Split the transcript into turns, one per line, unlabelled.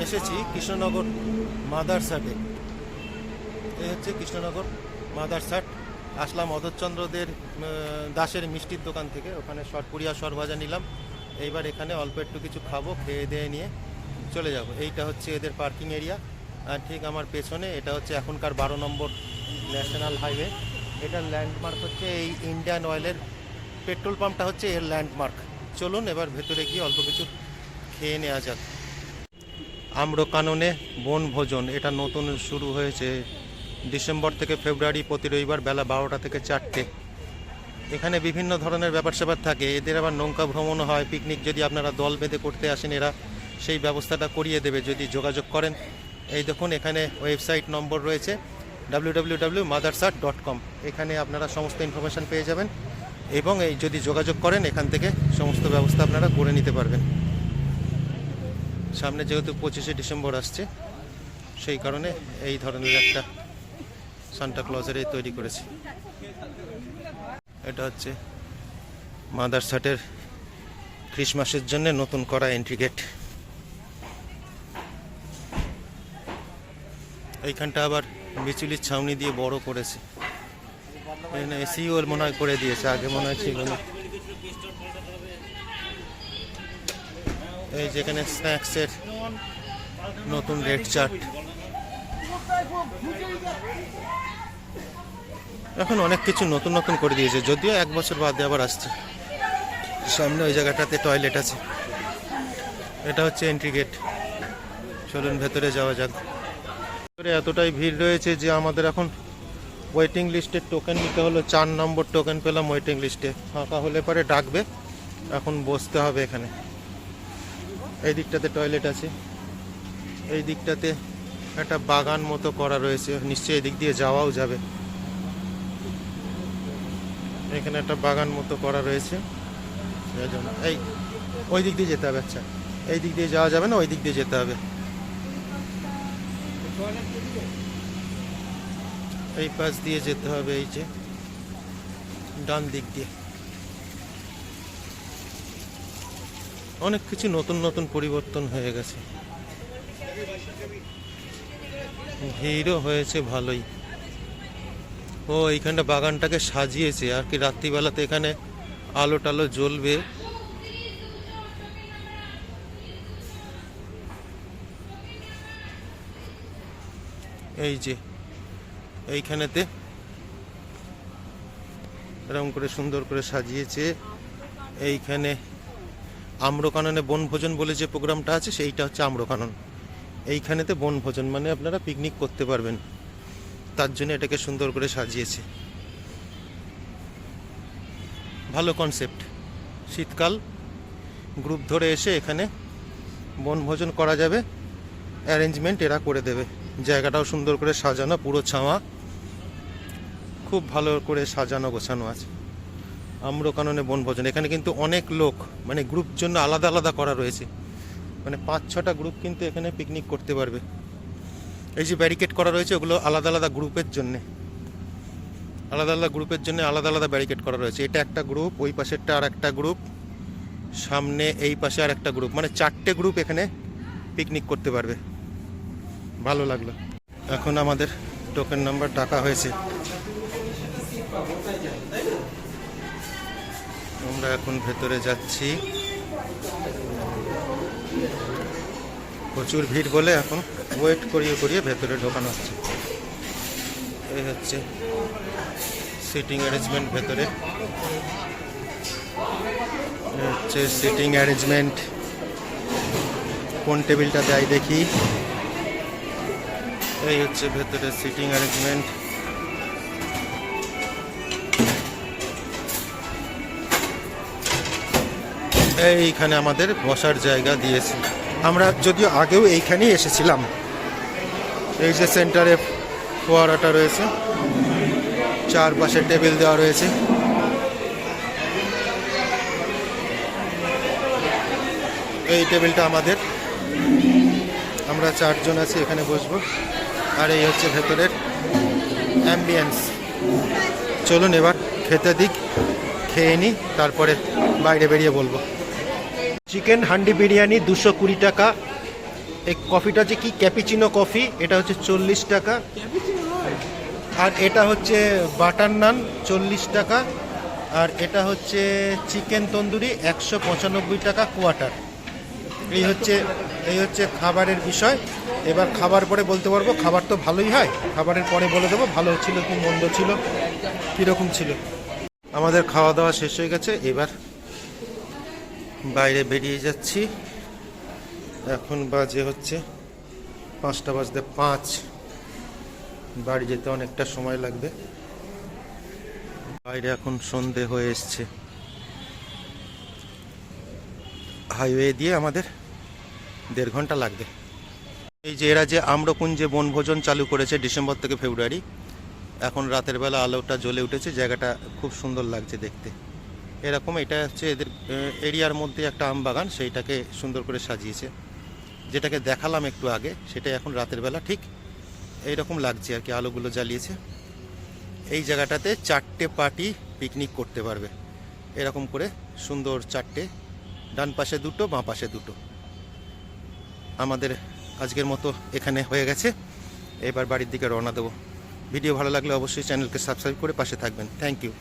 এসেছি কৃষ্ণনগর মাদারসাটে। এই হচ্ছে কৃষ্ণনগর মাদারসাট। আসলাম অধরচন্দ্রদের দাসের মিষ্টির দোকান থেকে, ওখানে সরপুরিয়া সরভাজা নিলাম। এইবার এখানে অল্প একটু কিছু খাবো, খেয়ে দিয়ে নিয়ে চলে যাব। এইটা হচ্ছে এদের পার্কিং এরিয়া। আর ঠিক আমার পেছনে এটা হচ্ছে এখনকার 12 নম্বর ন্যাশনাল হাইওয়ে। এটার ল্যান্ডমার্ক হচ্ছে এই ইন্ডিয়ান অয়েলের পেট্রোল পাম্পটা হচ্ছে এর ল্যান্ডমার্ক। চলুন এবার ভেতরে গিয়ে অল্প কিছু খেয়ে নেওয়া যাক। আম্রকাননে বনভোজন, এটা নতুন শুরু হয়েছে ডিসেম্বর থেকে ফেব্রুয়ারি, প্রতি রবিবার বেলা 12টা থেকে 4টে। এখানে বিভিন্ন ধরনের ব্যাপার স্যাপার থাকে। এদের আবার নৌকা ভ্রমণও হয়, পিকনিক যদি আপনারা দল বেঁধে করতে আসেন এরা সেই ব্যবস্থাটা করিয়ে দেবে যদি যোগাযোগ করেন। এই দেখুন এখানে ওয়েবসাইট নম্বর রয়েছে www.madarsat.com। এখানে আপনারা সমস্ত ইনফরমেশান পেয়ে যাবেন এবং এই যদি যোগাযোগ করেন এখান থেকে সমস্ত ব্যবস্থা আপনারা করে নিতে পারবেন। সামনে যেহেতু 25শে ডিসেম্বর আসছে সেই কারণে এই ধরনের একটা সান্টা ক্লজের তৈরি করেছি। এটা হচ্ছে মাদারসাটের ক্রিসমাসের জন্য নতুন করা এন্ট্রি গেট। এইখানটা আবার বিচুলির ছাউনি দিয়ে বড় করেছে। এসিও মনে হয় করে দিয়েছে, আগে মনে হয় ছিল না। এই যেখানে স্ন্যাক্সের নতুন রেড চার্ট। এখন অনেক কিছু নতুন নতুন করে দিয়েছে, যদিও 1 বছর বাদে আবার আসছে। সামনে ওই জায়গাটাতে টয়লেট আছে। এটা হচ্ছে এন্ট্রি গেট। চলুন ভেতরে যাওয়া যাক। এতটাই ভিড় রয়েছে যে আমাদের এখন ওয়েটিং লিস্টের টোকেন নিতে হলো। 4 নম্বর টোকেন পেলাম ওয়েটিং লিস্টে। ফাঁকা হলে পরে ডাকবে, এখন বসতে হবে এখানে। এই দিকটাতে টয়লেট আছে, এই দিকটাতে একটা বাগান মতো করা রয়েছে, নিশ্চয়ই এই দিক দিয়ে যাওয়াও যাবে। এখানে একটা বাগান মতো করা রয়েছে, এই ওই দিক দিয়ে যেতে হবে। আচ্ছা, এই দিক দিয়ে যাওয়া যাবে না, ওই দিক দিয়ে যেতে হবে। এই পাশ দিয়ে যেতে হবে, এই যে ডান দিক দিয়ে। অনেক কিছু নতুন নতুন পরিবর্তন হয়ে গেছে, ভিড়ও হয়েছে ভালোই। ও এইখানটা বাগানটাকে সাজিয়েছে আর কি, রাত্রিবেলাতে এখানে আলো টালো জ্বলবে। এই যে এইখানেতে এরকম করে সুন্দর করে সাজিয়েছে। এইখানে আম্রকাননে বনভোজন বলে যে প্রোগ্রামটা আছে সেইটা হচ্ছে আম্রকানন। এইখানেতে বনভোজন মানে আপনারা পিকনিক করতে পারবেন, তার জন্য এটাকে সুন্দর করে সাজিয়েছে। ভালো কনসেপ্ট। শীতকাল গ্রুপ ধরে এসে এখানে বনভোজন করা যাবে, অ্যারেঞ্জমেন্ট এরা করে দেবে। জায়গাটাও সুন্দর করে সাজানো, পুরো ছাওয়া, খুব ভালো করে সাজানো গোছানো আছে। আম্রকাননে বনভোজন, এখানে কিন্তু অনেক লোক, মানে গ্রুপ জন্য আলাদা আলাদা করা রয়েছে, মানে 5-6টা গ্রুপ কিন্তু এখানে পিকনিক করতে পারবে। এই যে ব্যারিকেড করা রয়েছে ওগুলো আলাদা আলাদা গ্রুপের জন্যে, আলাদা আলাদা গ্রুপের জন্য আলাদা আলাদা ব্যারিকেড করা রয়েছে। এটা একটা গ্রুপ, ওই পাশেরটা আর একটা গ্রুপ, সামনে এই পাশে আর একটা গ্রুপ, মানে 4টে গ্রুপ এখানে পিকনিক করতে পারবে। ভালো লাগলো। এখন আমাদের টোকেন নাম্বার ডাকা হয়েছে, আমরা এখন ভেতরে যাচ্ছি। প্রচুর ভিড় বলে এখন ওয়েট করিয়ে করিয়ে ভেতরে ঢোকানো হচ্ছে। এই হচ্ছে সিটিং অ্যারেঞ্জমেন্ট ভেতরে, হচ্ছে সিটিং অ্যারেঞ্জমেন্ট। কোন টেবিলটা দেয় দেখি। এই হচ্ছে ভেতরে সিটিং অ্যারেঞ্জমেন্ট। এইখানে আমাদের বসার জায়গা দিয়েছে। আমরা যদিও আগেও এইখানেই এসেছিলাম। এই যে সেন্টারে ফোয়ারাটা রয়েছে, চারপাশে টেবিল দেওয়া রয়েছে। এই টেবিলটা আমাদের, আমরা 4 জন আছি এখানে বসবো। আর এই হচ্ছে ভেতরের অ্যাম্বিয়েন্স। চলুন এবার খেতে দিক, খেয়ে নিই, তারপরে বাইরে বেরিয়ে বলবো। চিকেন হান্ডি বিরিয়ানি 220 টাকা, এই কফিটা হচ্ছে কি ক্যাপিচিনো কফি, এটা হচ্ছে 40 টাকা। আর এটা হচ্ছে বাটার নান 40 টাকা। আর এটা হচ্ছে চিকেন তন্দুরি 195 টাকা কোয়ার্টার। এই হচ্ছে খাবারের বিষয়। এবার খাবার পরে বলতে পারবো, খাবার তো ভালোই হয়, খাবারের পরে বলে দেবো ভালো ছিল কি মন্দ ছিল, কীরকম ছিল। আমাদের খাওয়া দাওয়া শেষ হয়ে গেছে, এবার বাইরে বেরিয়ে যাচ্ছি। এখন বাজে হচ্ছে 5:05। বাড়ি যেতে অনেকটা সময় লাগবে। বাইরে এখন সন্ধে হয়ে এসছে। হাইওয়ে দিয়ে আমাদের 1.5 ঘন্টা লাগবে। এই যে এরা যে আম্রকুঞ্জে বনভোজন চালু করেছে ডিসেম্বর থেকে ফেব্রুয়ারি, এখন রাতের বেলা আলোটা জ্বলে উঠেছে, জায়গাটা খুব সুন্দর লাগছে দেখতে। এরকম এটা হচ্ছে এদের এরিয়ার মধ্যে একটা আম বাগান, সেইটাকে সুন্দর করে সাজিয়েছে। যেটাকে দেখালাম একটু আগে, সেটা এখন রাতের বেলা ঠিক এইরকম লাগছে আর কি, আলোগুলো জ্বালিয়েছে। এই জায়গাটাতে 4টে পার্টি পিকনিক করতে পারবে, এরকম করে সুন্দর 4টে, ডান পাশে 2টো, বাঁ পাশে 2টো। আমাদের আজকের মতো এখানে হয়ে গেছে, এবার বাড়ির দিকে রওনা দেবো। ভিডিও ভালো লাগলে অবশ্যই চ্যানেলকে সাবস্ক্রাইব করে পাশে থাকবেন। Thank you.